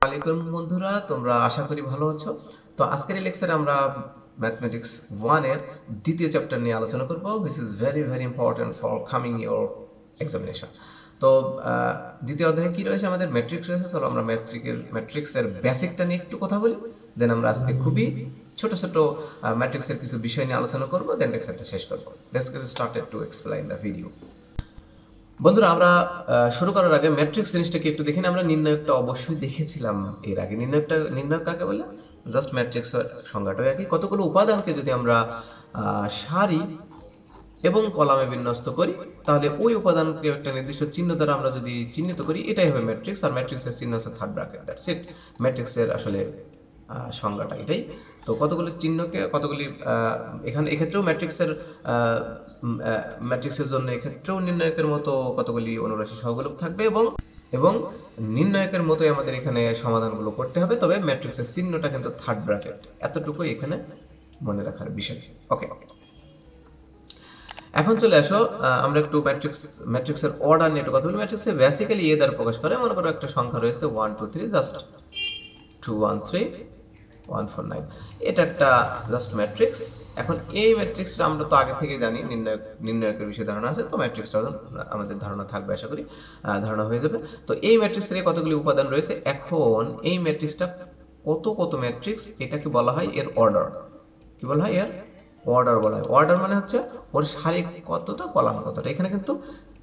আলাইকুম বন্ধুরা, তোমরা আশা করি ভালো আছো। তো আজকের এই লেকচারে আমরা ম্যাথমেটিক্স 1 এর দ্বিতীয় চ্যাপ্টার নিয়ে আলোচনা করব, which is very very important for coming your examination. তো দ্বিতীয় অধ্যায়ে কি রয়েছে, আমাদের ম্যাট্রিক্স রয়েছে। চলো আমরা ম্যাট্রিক্সের বেসিকটা নিয়ে একটু কথা বলি, দেন আমরা আজকে খুবই ছোট ছোট ম্যাট্রিক্সের কিছু বিষয় নিয়ে আলোচনা করবো, দেন লেকচারটা শেষ করবো। Let's get started to explain the video. বন্ধুরা, আমরা শুরু করার আগে ম্যাট্রিক্স জিনিসটাকে একটু দেখে নিই। আমরা নির্ণয়কটা অবশ্যই দেখেছিলাম এর আগে। নির্ণয়ক কাকে বলে? জাস্ট ম্যাট্রিক্সের সংজ্ঞাটা একই। কতগুলো উপাদানকে যদি আমরা সারি এবং কলামে বিন্যস্ত করি, তাহলে ওই উপাদানকে একটা নির্দিষ্ট চিহ্ন দ্বারা আমরা যদি চিহ্নিত করি, এটাই হবে ম্যাট্রিক্স। আর ম্যাট্রিক্সের চিহ্ন হচ্ছে থার্ড ব্র্যাকেট, দ্যাটস ইট। ম্যাট্রিক্সের আসলে সংজ্ঞাটা এটাই। তো কতগুলি চিহ্নকে কতগুলি এক্ষেত্রেও ম্যাট্রিক্সের জন্য এক্ষেত্রেও নির্ণায়কের মতো কতগুলি অনুরাশি সহগুলোক থাকবে এবং নির্ণায়কের মতোই আমাদের এখানে সমাধানগুলো করতে হবে। তবে ম্যাট্রিক্সের চিহ্নটা কিন্তু থার্ড ব্র্যাকেট, এতটুকুই এখানে মনে রাখার বিষয়। ওকে, এখন চলে আসো, আমরা একটু ম্যাট্রিক্সের অর্ডার নিয়ে একটু কথা বলি। ম্যাট্রিক্সে বেসিক্যালি এ দ্বারা প্রকাশ করে। মনে করো একটা সংখ্যা রয়েছে 1 2 3, জাস্ট 2 1 3 1 4 9, এটা একটা জাস্ট ম্যাট্রিক্স। এখন এই ম্যাট্রিক্সটা আমরা তো আগে থেকে জানি, নির্ণায়কের বিষয়ে ধারণা আছে, তো ম্যাট্রিক্সটা আমাদের ধারণা থাকবে, আশা করি ধারণা হয়ে যাবে। তো এই ম্যাট্রিক্সের কতগুলি উপাদান রয়েছে। এখন এই ম্যাট্রিক্সটা কত ম্যাট্রিক্স, এটাকে বলা হয় এর অর্ডার। কি বলা হয়? এর অর্ডার বলা হয়। অর্ডার মানে হচ্ছে ওর সারি কতটা, কলাম কতটা। এখানে কিন্তু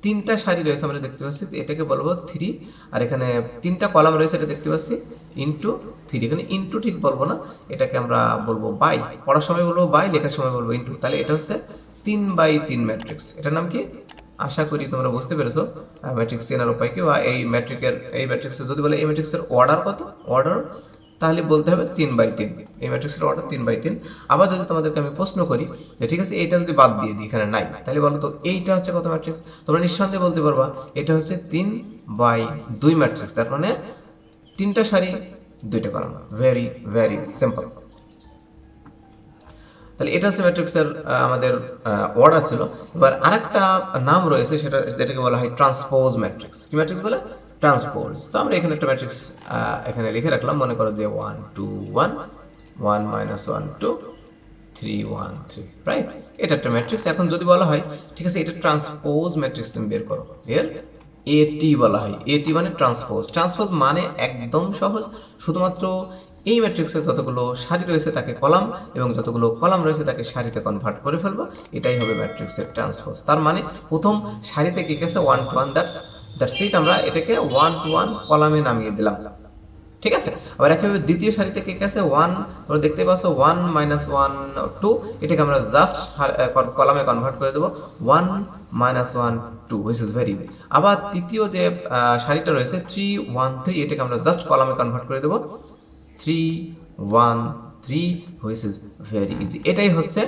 তিনটা সারি রয়েছে, আমরা দেখতে পাচ্ছি, এটাকে বলবো 3। আর এখানে তিনটা কলাম রয়েছে, এটা দেখতে পাচ্ছি ইন্টু 3। এখানে ইন্টু ঠিক বলবো না, এটাকে আমরা বলবো বাই। পড়ার সময় বলবো বাই, লেখার সময় বলবো ইন্টু। তাহলে এটা হচ্ছে 3/3 ম্যাট্রিক্স। এটার নাম কি? আশা করি তোমরা বুঝতে পেরেছো ম্যাট্রিক্স চেনার উপায় কি। বা এই ম্যাট্রিক্সের যদি বলে এই ম্যাট্রিক্সের অর্ডার কত, অর্ডার, তাহলে বলতে হবে 3/3। এই ম্যাট্রিক্সের অর্ডার 3/3। আবার যদি তোমাদেরকে আমি প্রশ্ন করি যে ঠিক আছে, এইটা যদি বাদ দিয়ে দিই, এখানে নাই, তাহলে বলো তো এইটা হচ্ছে কত ম্যাট্রিক্স? তোমরা নিঃসন্দেহে বলতে পারবা এটা হচ্ছে 3/2 ম্যাট্রিক্স। তার মানে তিনটা সারি, দুইটা কলাম। Very very simple. তাহলে এটা হচ্ছে ম্যাট্রিক্সের আমাদের অর্ডার ছিল। এবার আরেকটা নাম রয়েছে, যেটাকে বলা হয় ট্রান্সপোজ ম্যাট্রিক্স। কি ম্যাট্রিক্স বলে? ট্রান্সপোজ। তো আমরা এখানে একটা ম্যাট্রিক্স এখানে লিখে রাখলাম। মনে করো যে 1 2 1 1 1 2 3 1 3, রাইট? এটা একটা ম্যাট্রিক্স। এখন যদি বলা হয় ঠিক আছে, এটা ট্রান্সপোজ ম্যাট্রিক্স, তুমি বের করো। এর এটি বলা হয়। এটি মানে ট্রান্সপোজ। ট্রান্সপোজ মানে একদম সহজ, শুধুমাত্র এই ম্যাট্রিক্সের যতগুলো সারি রয়েছে তাকে কলাম, এবং যতগুলো কলাম রয়েছে তাকে সারিতে কনভার্ট করে ফেলবো। এটাই হবে ম্যাট্রিক্সের ট্রান্সপোজ। তার মানে প্রথম সারিতে কি গেছে 1 to 1, দ্যাটস ইট। আমরা এটাকে 1 to 1 কলামে নামিয়ে দিলাম, ঠিক আছে। আবার একইভাবে দ্বিতীয় সারিতে কে আছে 1, তোমরা দেখতে পাচ্ছ 1 1 2, এটাকে আমরা জাস্ট কলামে কনভার্ট করে দেবো 1 1 2, হুইচ ইজ ভেরি ইজি। আবার তৃতীয় যে সারিটা রয়েছে 3 1 3, এটাকে আমরা জাস্ট কলামে কনভার্ট করে দেবো 3 1 3, হুইচ ইজ ভেরি ইজি। এটাই হচ্ছে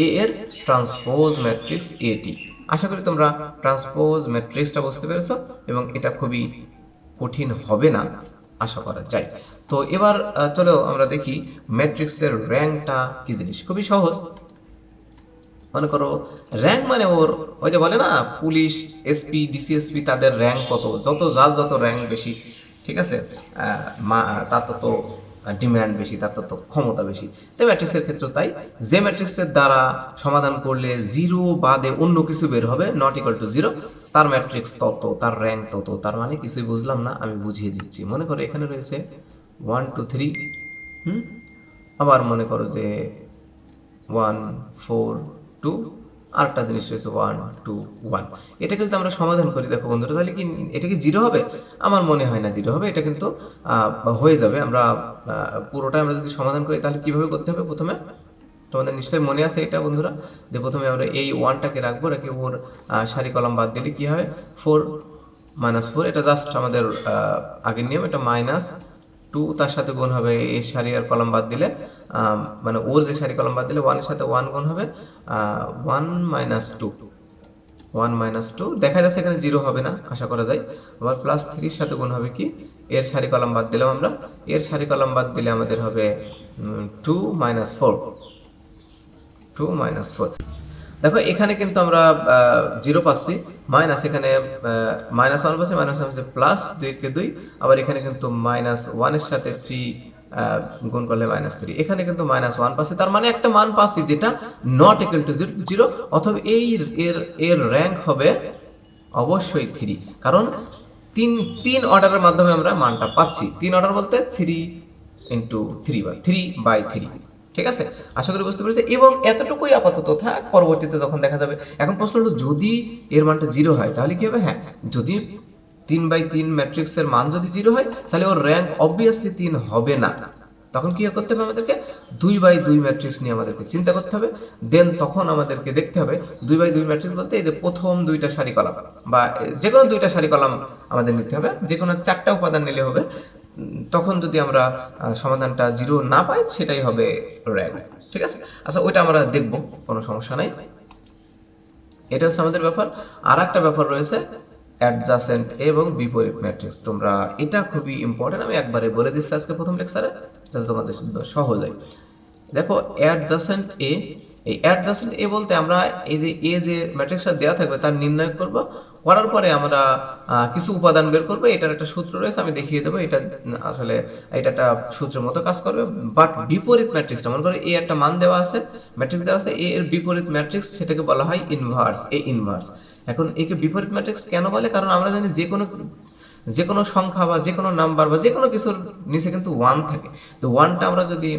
এ এর ট্রান্সপোজ ম্যাট্রিক্স এটি। আশা করি তোমরা ট্রান্সপোজ ম্যাট্রিক্সটা বুঝতে পেরেছো, এবং এটা খুবই কঠিন হবে না আশা করা যায়। তো এবার চলো আমরা দেখি ম্যাট্রিক্সের র্যাঙ্কটা কি জিনিস। খুবই সহজ। মনে করো র্যাঙ্ক মানে ওর ওই যে বলে না, পুলিশ, এসপি, ডিসিএসপি, তাদের র্যাঙ্ক কত, যত র্যাঙ্ক বেশি, ঠিক আছে, তার তত ডিম্যান্ড বেশি, তার তত ক্ষমতা বেশি। তো ম্যাট্রিক্সের ক্ষেত্রে তাই। যে ম্যাট্রিক্সের দ্বারা সমাধান করলে 0 বাদে অন্য কিছু বের হবে, নট ইকুয়াল টু 0, তার ম্যাট্রিক্স তত, তার র্যাঙ্ক তত। তার মানে কিছুই বুঝলাম না, আমি বুঝিয়ে দিচ্ছি। মনে করো এখানে রয়েছে 1 2 3, আবার মনে করো যে 1 4 2, আরেকটা জিনিস রয়েছে 1 2 1। এটাকে যদি আমরা সমাধান করি, দেখো বন্ধুরা, তাহলে কি এটা কি 0 হবে? আমার মনে হয় না 0 হবে। এটা কিন্তু হয়ে যাবে। আমরা পুরোটা আমরা যদি সমাধান করি, তাহলে কিভাবে করতে হবে? প্রথমে তোমাদের নিশ্চয়ই মনে আছে এটা বন্ধুরা, যে প্রথমে আমরা এই 1টাকে রাখবো, রেখে ওর সারি কলাম বাদ দিলে কি হবে? 4 -4, এটা জাস্ট আমাদের আগের নিয়ম। এটা -2, তার সাথে গুণ হবে এই সারি আর কলাম বাদ দিলে, মানে ওর যে সারি কলাম বাদ দিলে 1 এর সাথে 1 গুণ হবে 1 -2। 1 -2 দেখা যাচ্ছে এখানে 0 হবে না, আশা করা যায়। আবার +3 এর সাথে গুণ হবে কি, এর সারি কলাম বাদ দিলাম আমরা, এর সারি কলাম বাদ দিলে আমাদের হবে 2 -4। দেখো এখানে কিন্তু আমরা 0 পাচ্ছি, মাইনাস এখানে -1 পাচ্ছি, -1 পাচ্ছি প্লাস 2 আবার এখানে কিন্তু -1 এর সাথে 3 গুণ করলে -3, এখানে কিন্তু -1 পাচ্ছি, তার মানে একটা মান পাচ্ছি যেটা নট ইকুয়াল টু 0, অথবা এর র্যাঙ্ক হবে অবশ্যই 3, কারণ তিন অর্ডারের মাধ্যমে আমরা মানটা পাচ্ছি। 3 অর্ডার বলতে 3 ইন্টু 3/3, ঠিক আছে? আশা করি বুঝতে পেরেছি, এবং এতটুকুই আপাতত থাক, পরবর্তীতে যখন দেখা যাবে। এখন প্রশ্ন হলো, যদি এর মানটা 0 হয় তাহলে কি হবে? হ্যাঁ, যদি 3/3 ম্যাট্রিক্সের মান যদি 0 হয় তাহলে ওর র্যাঙ্ক অবভিয়াসলি 3 হবে না। তখন কি করতে হবে? আমাদেরকে 2/2 ম্যাট্রিক্স নিয়ে আমাদেরকে চিন্তা করতে হবে। দেন তখন আমাদেরকে দেখতে হবে 2/2 ম্যাট্রিক্স বলতে এই যে প্রথম 2টা সারি কলাম, বা যে কোনো 2টা সারি কলাম আমাদের নিতে হবে, যে কোনো 4টা উপাদান নিলে হবে। তখন যদি আমরা সমাধানটা 0 না পাই, সেটাই হবে র্যাঙ্ক, ঠিক আছে? আচ্ছা, ওইটা আমরা দেখব, কোনো সমস্যা নাই। এটা হচ্ছে আমাদের ব্যাপার। আর একটা ব্যাপার রয়েছে অ্যাডজাসেন্ট এবং বিপরীত ম্যাট্রিক্স। তোমরা এটা খুবই ইম্পর্টেন্ট, আমি একবারে বলে দিচ্ছি আজকে প্রথম লেকচারে, যাতে তোমাদের সহজ হয়। দেখো অ্যাডজাসেন্ট এ, এই অ্যাডজাসেন্ট এ বলতে আমরা এই যে এ যে ম্যাট্রিক্সটা দেওয়া থাকবে তার নির্ণয় করব, করার পরে আমরা কিছু উপাদান বের করবো। এটার একটা সূত্র রয়েছে, আমি দেখিয়ে দেবো। এটা আসলে এটা একটা সূত্রের মতো কাজ করবে। বাট বিপরীত ম্যাট্রিক্সটা, মনে করো এ একটা মান দেওয়া আছে, ম্যাট্রিক্স দেওয়া আছে, এ এর বিপরীত ম্যাট্রিক্স, সেটাকে বলা হয় ইনভার্স, এ ইনভার্স। এখন একে বিপরীত ম্যাট্রিক্স কেন বলে? কারণ আমরা জানি যে কোনো সংখ্যা বা যে কোনো নাম্বার বা যে কোনো কিছুর নিচে কিন্তু 1 থাকে। তো 1টা আমরা যদি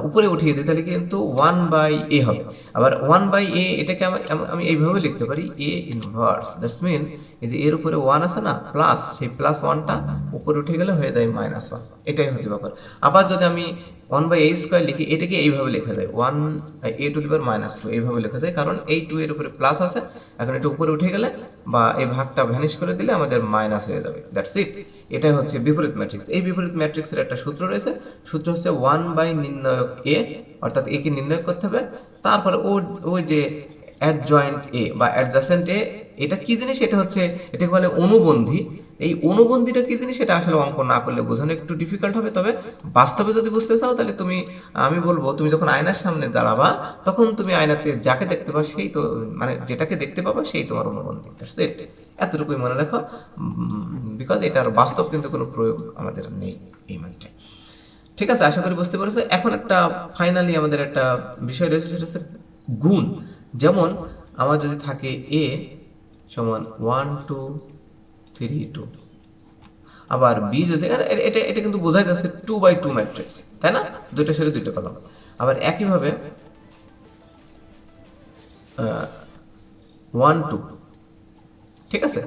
উপরে উঠিয়ে দিই তাহলে কিন্তু 1/a হবে। আবার 1/a এটাকে আমি এইভাবে লিখতে পারি, এ ইনভার্স। দ্যাটস মিন এই যে এর উপরে 1 আছে না, প্লাস, সেই +1টা উপরে উঠে গেলে হয়ে যায় -1। এটাই হচ্ছে ব্যাপার। আবার যদি আমি 1/a² লিখি, এটাকে এইভাবে লেখা যায় 1a⁻², এইভাবে লেখা যায়, কারণ এই 2 এর উপরে প্লাস আছে। এখন এটা উপরে উঠে গেলে বা এই ভাগটা ভ্যানিশ করে দিলে আমাদের মাইনাস হয়ে যাবে। That's it. এটাই হচ্ছে বিপরীত ম্যাট্রিক্স। এই বিপরীত ম্যাট্রিক্সের একটা সূত্র রয়েছে, সূত্র হচ্ছে 1/নির্ণয়ক এ, অর্থাৎ এ কে নির্ণয় করতে হবে। তারপরে ওই যে অ্যাডজয়েন্ট এ বা অ্যাডজাসেন্ট এ, এটা কি জিনিস? এটা হচ্ছে, এটাকে বলে অনুবন্ধী। এই অনুবন্ধীটা কি জিনিস সেটা আসলে অঙ্ক না করলে বোঝানো একটু ডিফিকাল্ট হবে। তবে বাস্তবে যদি বুঝতে চাও তাহলে আমি বলবো, তুমি যখন আয়নার সামনে দাঁড়াবা তখন তুমি আয়নাতে যাকে দেখতে পাবা সেই তো, মানে যেটাকে দেখতে পাবা সেই তোমার অনুবন্ধী। That's it. এতটুকুই মনে রাখো, বিকজ এটার বাস্তব কিন্তু কোনো প্রয়োগ আমাদের নেই এই মানটায়। ঠিক আছে, আশা করি বুঝতে পেরেছো। এখন একটা ফাইনালি আমাদের একটা বিষয় রয়েছে, সেটা হচ্ছে গুণ। যেমন আমার যদি থাকে a সমান 1 2 3 2, আবার বি যদি, এটা কিন্তু বোঝাই যাচ্ছে 2/2 ম্যাট্রিক্স, তাই না? 2টা সারি 2টা কলাম। আবার একইভাবে 1 2, ঠিক আছে?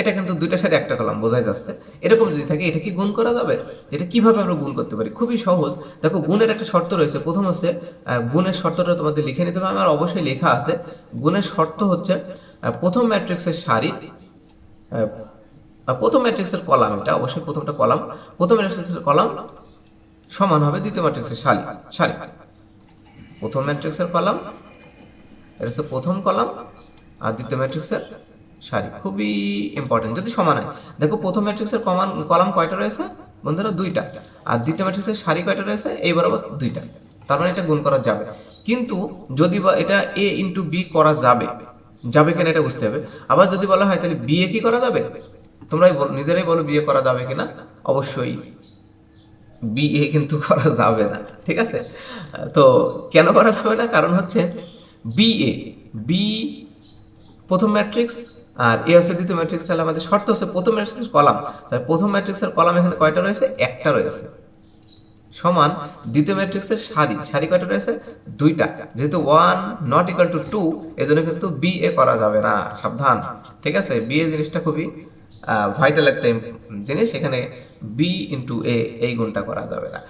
এটা কিন্তু 2টা সারি 1টা কলাম, বোঝাই যাচ্ছে। এরকম যদি থাকে, এটা কি গুণ করা যাবে? এটা কিভাবে আমরা গুণ করতে পারি? খুবই সহজ। দেখো, গুণের একটা শর্ত রয়েছে। প্রথম হচ্ছে গুণের শর্তটা তোমাদের লিখে নিতে হবে, আমার অবশ্যই লেখা আছে। গুণের শর্ত হচ্ছে প্রথম ম্যাট্রিক্সের সারি, প্রথম ম্যাট্রিক্সের কলাম, এটা অবশ্যই প্রথমটা কলাম, প্রথম ম্যাট্রিক্সের কলাম সমান হবে দ্বিতীয় ম্যাট্রিক্সের সারি। প্রথম ম্যাট্রিক্সের কলাম, এটা হচ্ছে প্রথম কলাম, আর দ্বিতীয় ম্যাট্রিক্সের সারি। খুবই ইম্পর্টেন্ট যদি সমান হয়। দেখো, প্রথম ম্যাট্রিক্সের কলাম কয়টা রয়েছে বন্ধুরা? 2টা। আর দ্বিতীয় ম্যাট্রিক্সের সারি কয়টা রয়েছে? এই বরাবর 2টা। তার মানে এটা গুণ করা যাবে। কিন্তু যদি বা এটা a ইন্টু বি করা যাবে, কিনা এটা বুঝতে হবে। আবার যদি বলা হয় তাহলে বিএ কি করা যাবে? তোমরাই নিজেরাই বলো, বিয়ে করা যাবে কিনা? অবশ্যই বিএ কিন্তু করা যাবে না, ঠিক আছে? তো কেন করা যাবে না? কারণ হচ্ছে বি প্রথম ম্যাট্রিক্স আর এ হচ্ছে দ্বিতীয় ম্যাট্রিক্স। তাহলে আমাদের শর্ত হচ্ছে প্রথম ম্যাট্রিক্সের কলাম, তাহলে প্রথম ম্যাট্রিক্সের কলাম এখানে কয়টা রয়েছে? একটা রয়েছে, সমান দ্বিতীয় ম্যাট্রিক্সের সারি কয়টা রয়েছে? 2টা। যেহেতু 1 নট ইকুয়াল টু 2, এজন্য কিন্তু বিএ করা যাবে না, সাবধান, ঠিক আছে? বিএ জিনিসটা খুবই ভাইটাল একটা জিনিস, এখানে বি ইন্টু এ এই গুণটা করা যাবে না।